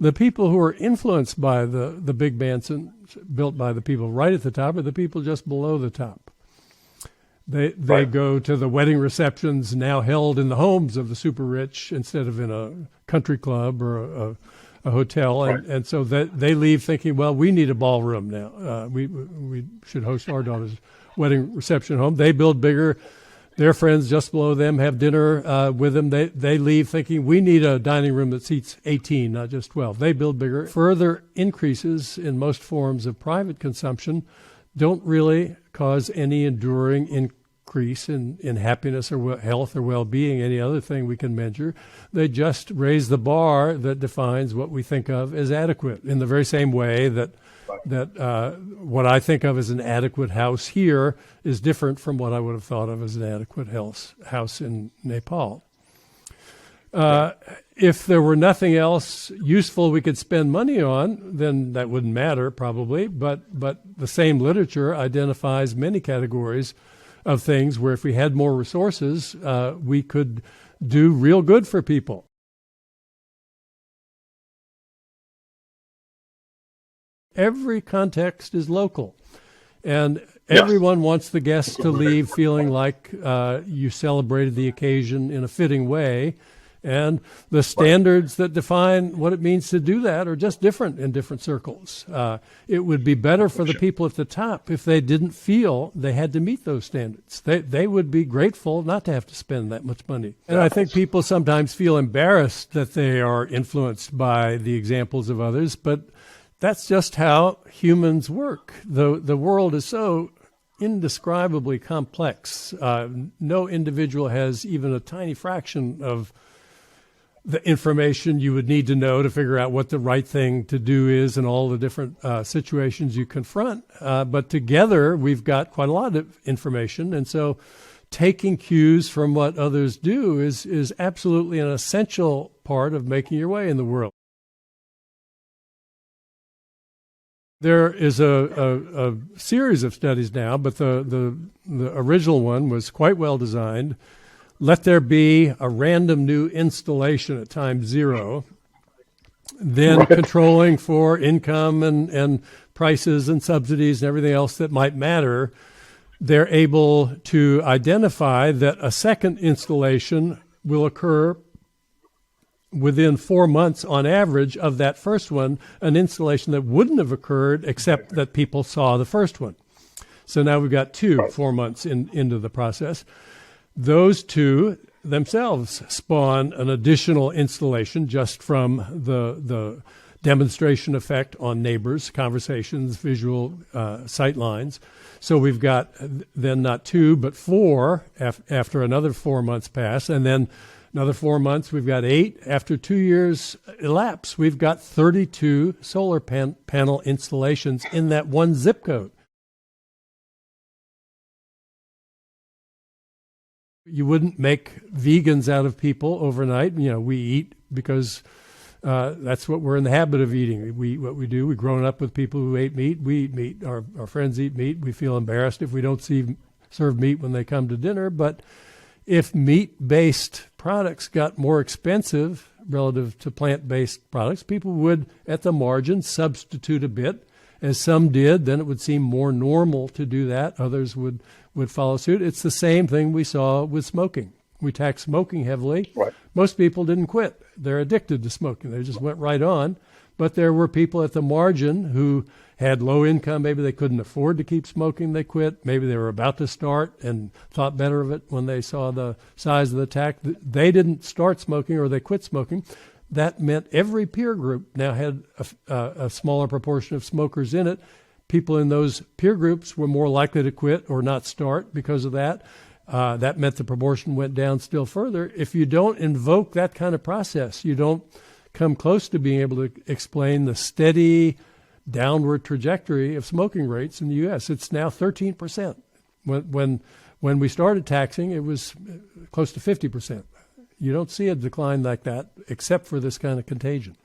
The people who are influenced by the big mansions built by the people right at the top are the people just below the top. They Right. go to the wedding receptions now held in the homes of the super rich instead of in a country club or a hotel, and so they leave thinking, well, we need a ballroom now. We should host our daughter's wedding reception home. They build bigger. Their friends just below them have dinner with them. They leave thinking we need a dining room that seats 18, not just 12. They build bigger. Further increases in most forms of private consumption don't really cause any enduring increase in happiness or health or well-being, any other thing we can measure. They just raise the bar that defines what we think of as adequate, in the very same way that what I think of as an adequate house here is different from what I would have thought of as an adequate house in Nepal. If there were nothing else useful we could spend money on, then that wouldn't matter probably, but the same literature identifies many categories of things where if we had more resources, we could do real good for people. Every context is local, and everyone wants the guests to leave feeling like you celebrated the occasion in a fitting way, and the standards that define what it means to do that are just different in different circles. It would be better for the people at the top if they didn't feel they had to meet those standards. They would be grateful not to have to spend that much money. And I think people sometimes feel embarrassed that they are influenced by the examples of others, but that's just how humans work. The world is so indescribably complex. No individual has even a tiny fraction of the information you would need to know to figure out what the right thing to do is in all the different situations you confront. But together, we've got quite a lot of information. And so taking cues from what others do is absolutely an essential part of making your way in the world. There is a series of studies now, but the original one was quite well designed. Let there be a random new installation at time 0, then controlling for income and prices and subsidies and everything else that might matter. They're able to identify that a second installation will occur within 4 months on average of that first one, an installation that wouldn't have occurred except that people saw the first one. So now we've got 4 months into the process. Those two themselves spawn an additional installation just from the demonstration effect on neighbors, conversations, visual sight lines. So we've got then not 2, but 4 after another 4 months pass, and then another 4 months, we've got 8. After 2 years elapse, we've got 32 solar panel installations in that one zip code. You wouldn't make vegans out of people overnight. You know, we eat because that's what we're in the habit of eating. We what we do. We've grown up with people who ate meat. We eat meat. Our friends eat meat. We feel embarrassed if we don't serve meat when they come to dinner. But if meat-based products got more expensive relative to plant-based products, people would, at the margin, substitute a bit. As some did, then it would seem more normal to do that. Others would follow suit. It's the same thing we saw with smoking. We taxed smoking heavily. Right. Most people didn't quit. They're addicted to smoking. They just went right on. But there were people at the margin who had low income. Maybe they couldn't afford to keep smoking. They quit. Maybe they were about to start and thought better of it when they saw the size of the tax. They didn't start smoking or they quit smoking. That meant every peer group now had a smaller proportion of smokers in it. People in those peer groups were more likely to quit or not start because of that. That meant the proportion went down still further. If you don't invoke that kind of process, you don't come close to being able to explain the steady downward trajectory of smoking rates in the U.S. It's now 13%. When we started taxing, it was close to 50%. You don't see a decline like that except for this kind of contagion.